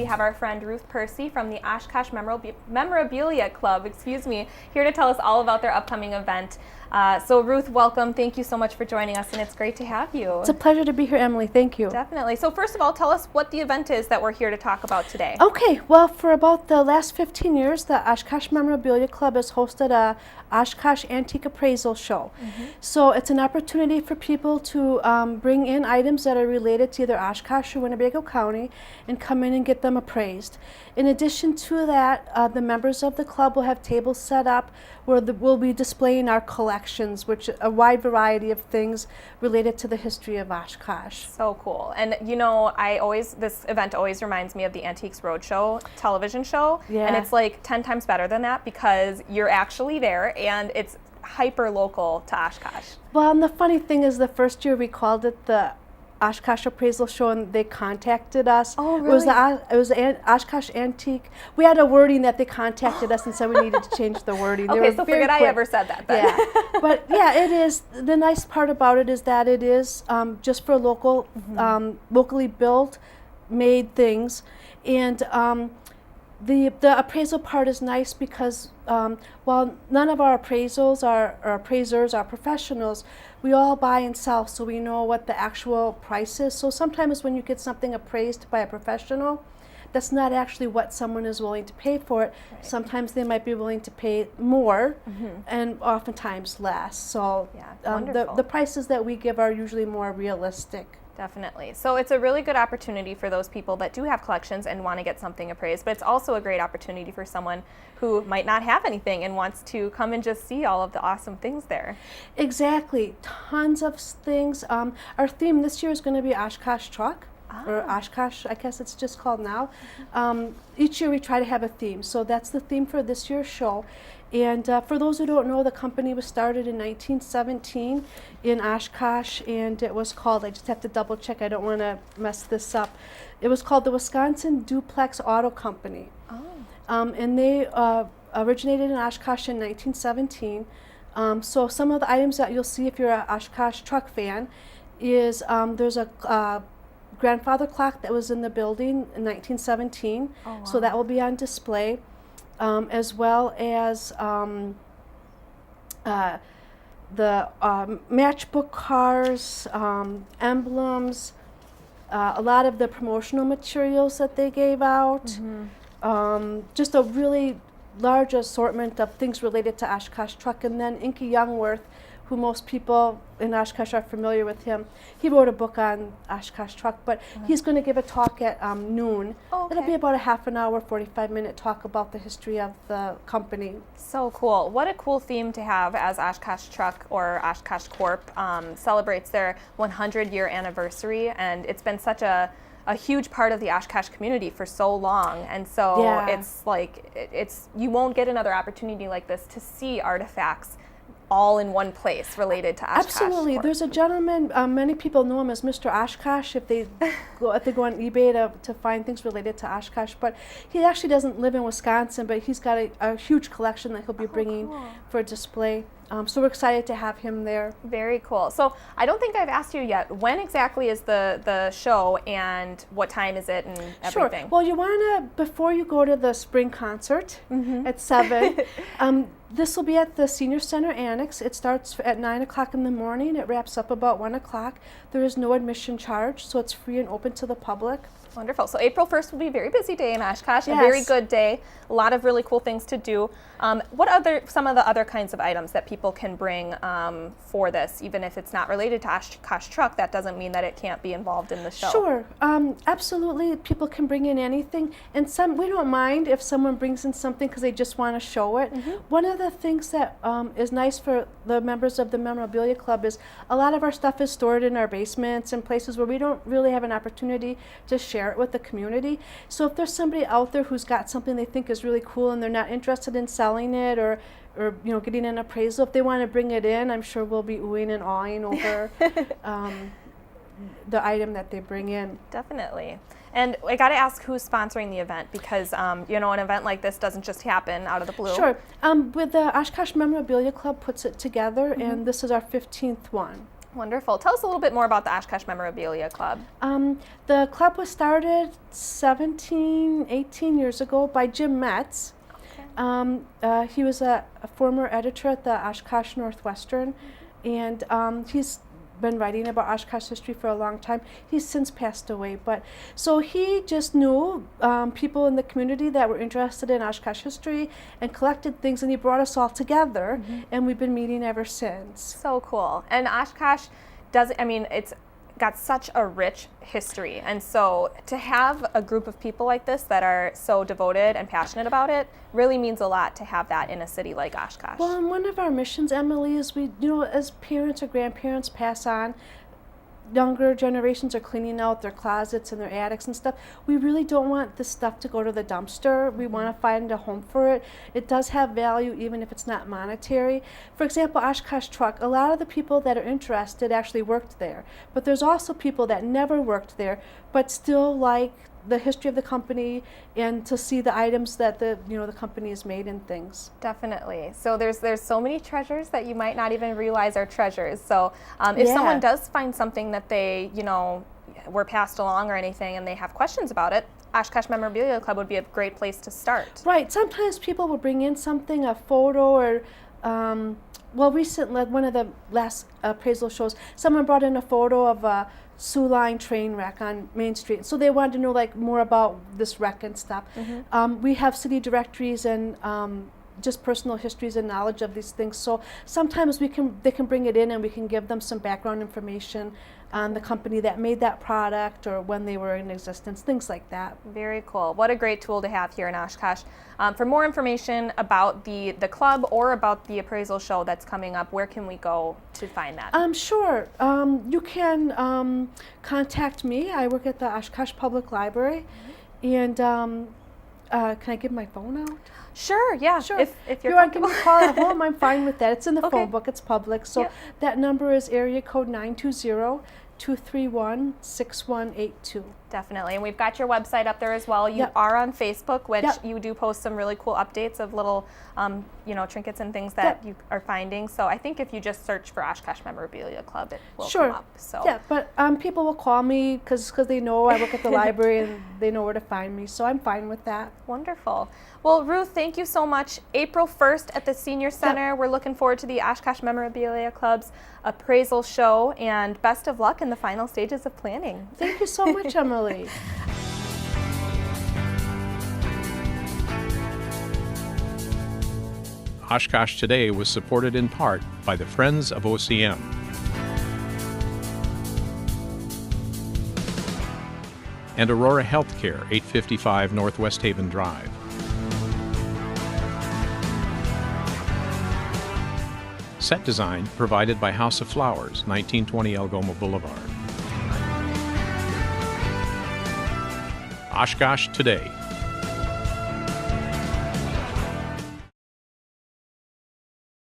we have our friend Ruth Percy from the Oshkosh Memorabilia Club, here to tell us all about their upcoming event. So Ruth, welcome. Thank you so much for joining us, and it's great to have you. It's a pleasure to be here, Emily. Thank you. Definitely. So first of all, tell us what the event is that we're here to talk about today. Okay, well, for about the last 15 years, the Oshkosh Memorabilia Club has hosted a Oshkosh Antique Appraisal Show. So it's an opportunity for people to bring in items that are related to either Oshkosh or Winnebago County and come in and get them appraised. In addition to that, the members of the club will have tables set up where we'll be displaying our collections, which a wide variety of things related to the history of Oshkosh. So cool. And you know, this event always reminds me of the Antiques Roadshow television show. Yeah. And it's like 10 times better than that because you're actually there and it's hyper local to Oshkosh. Well, and the funny thing is the first year we called it the Oshkosh Appraisal Show, and they contacted us. Oh, really? It was the Oshkosh Antique. We had a wording that they contacted us and said we needed to change the wording. They Okay, were so very forget I quick. ever said that then. Yeah, but yeah, it is. The nice part about it is that it is just for local, locally built, made things, and the appraisal part is nice because while none of our appraisers are professionals, we all buy and sell, so we know what the actual price is. So sometimes when you get something appraised by a professional, that's not actually what someone is willing to pay for it. Right. Sometimes they might be willing to pay more, and oftentimes less. So wonderful. the prices that we give are usually more realistic. Definitely. So it's a really good opportunity for those people that do have collections and want to get something appraised, but it's also a great opportunity for someone who might not have anything and wants to come and just see all of the awesome things there. Exactly. Tons of things. Our theme this year is going to be Oshkosh Truck. Or Oshkosh, I guess it's just called now. Each year we try to have a theme, so that's the theme for this year's show. And for those who don't know, the company was started in 1917 in Oshkosh, and it was called, I just have to double check, I don't want to mess this up. It was called the Wisconsin Duplex Auto Company. And they originated in Oshkosh in 1917. So some of the items that you'll see if you're an Oshkosh Truck Fan is there's a grandfather clock that was in the building in 1917, so that will be on display, as well as the matchbook cars, emblems, a lot of the promotional materials that they gave out, just a really large assortment of things related to Oshkosh Truck. And then Inky Youngworth, who most people in Oshkosh are familiar with him. He wrote a book on Oshkosh Truck, but he's going to give a talk at noon. Okay. It'll be about a half an hour, 45-minute talk about the history of the company. So cool. What a cool theme to have as Oshkosh Truck or Oshkosh Corp celebrates their 100-year anniversary, and it's been such a huge part of the Oshkosh community for so long, and so it's like you won't get another opportunity like this to see artifacts all in one place related to Oshkosh. Absolutely. There's a gentleman, many people know him as Mr. Oshkosh if they go on eBay to find things related to Oshkosh, but he actually doesn't live in Wisconsin, but he's got a huge collection that he'll be bringing for display. So we're excited to have him there. Very cool. So I don't think I've asked you yet, when exactly is the show and what time is it and everything? Sure. Well, you want to, before you go to the spring concert at 7, this will be at the Senior Center Annex. It starts at 9 o'clock in the morning. It wraps up about 1 o'clock. There is no admission charge, so it's free and open to the public. Wonderful. So April 1st will be a very busy day in Oshkosh, Yes. a very good day, a lot of really cool things to do. What some of the other kinds of items that people can bring for this, even if it's not related to Oshkosh Truck, that doesn't mean that it can't be involved in the show. Sure. Absolutely. People can bring in anything. And we don't mind if someone brings in something because they just want to show it. One of the things that is nice for the members of the Memorabilia Club is a lot of our stuff is stored in our basements and places where we don't really have an opportunity to share it with the community. So if there's somebody out there who's got something they think is really cool and they're not interested in selling it or getting an appraisal, if they want to bring it in, I'm sure we'll be oohing and awing over the item that they bring in. Definitely. And I got to ask who's sponsoring the event because, an event like this doesn't just happen out of the blue. Sure. With the Oshkosh Memorabilia Club puts it together, and this is our 15th one. Wonderful. Tell us a little bit more about the Oshkosh Memorabilia Club. The club was started 17, 18 years ago by Jim Metz. He was a former editor at the Oshkosh Northwestern, and he's been writing about Oshkosh history for a long time. He's since passed away, but so he just knew people in the community that were interested in Oshkosh history and collected things, and he brought us all together, and we've been meeting ever since. So cool. And Oshkosh it's got such a rich history, and so to have a group of people like this that are so devoted and passionate about it really means a lot to have that in a city like Oshkosh. Well, and one of our missions, Emily, is we, as parents or grandparents pass on, younger generations are cleaning out their closets and their attics and stuff. We really don't want this stuff to go to the dumpster. We want to find a home for it. It does have value even if it's not monetary. For example, Oshkosh Truck, a lot of the people that are interested actually worked there. But there's also people that never worked there but still like the history of the company and to see the items that the company has made and things. Definitely. So there's so many treasures that you might not even realize are treasures. So if someone does find something that they were passed along or anything and they have questions about it, Oshkosh Memorabilia Club would be a great place to start. Right. Sometimes people will bring in something, a photo, or recently, one of the last appraisal shows, someone brought in a photo of a Sioux Line train wreck on Main Street. So they wanted to know more about this wreck and stuff. We have city directories and just personal histories and knowledge of these things. So sometimes they can bring it in and we can give them some background information on the company that made that product or when they were in existence, things like that. Very cool. What a great tool to have here in Oshkosh. For more information about the club or about the appraisal show that's coming up, where can we go to find that? Sure. You can contact me. I work at the Oshkosh Public Library. And can I give my phone out? Sure, yeah. Sure. If you're want to give me a call at home, I'm fine with that. It's in the Okay. phone book. It's public. So that number is area code 920-231-6182. Definitely. And we've got your website up there as well. You are on Facebook, which you do post some really cool updates of little trinkets and things that you are finding. So I think if you just search for Oshkosh Memorabilia Club, it will come up. So yeah, but people will call me because they know I work at the library and they know where to find me. So I'm fine with that. Wonderful. Well, Ruth, thank you so much. April 1st at the Senior Center. We're looking forward to the Oshkosh Memorabilia Club's appraisal show, and best of luck in the final stages of planning. Thank you so much, Emily. Oshkosh Today was supported in part by the Friends of OCM. And Aurora Healthcare, 855 Northwest Haven Drive. Set design provided by House of Flowers, 1920 Algoma Boulevard. Oshkosh Today.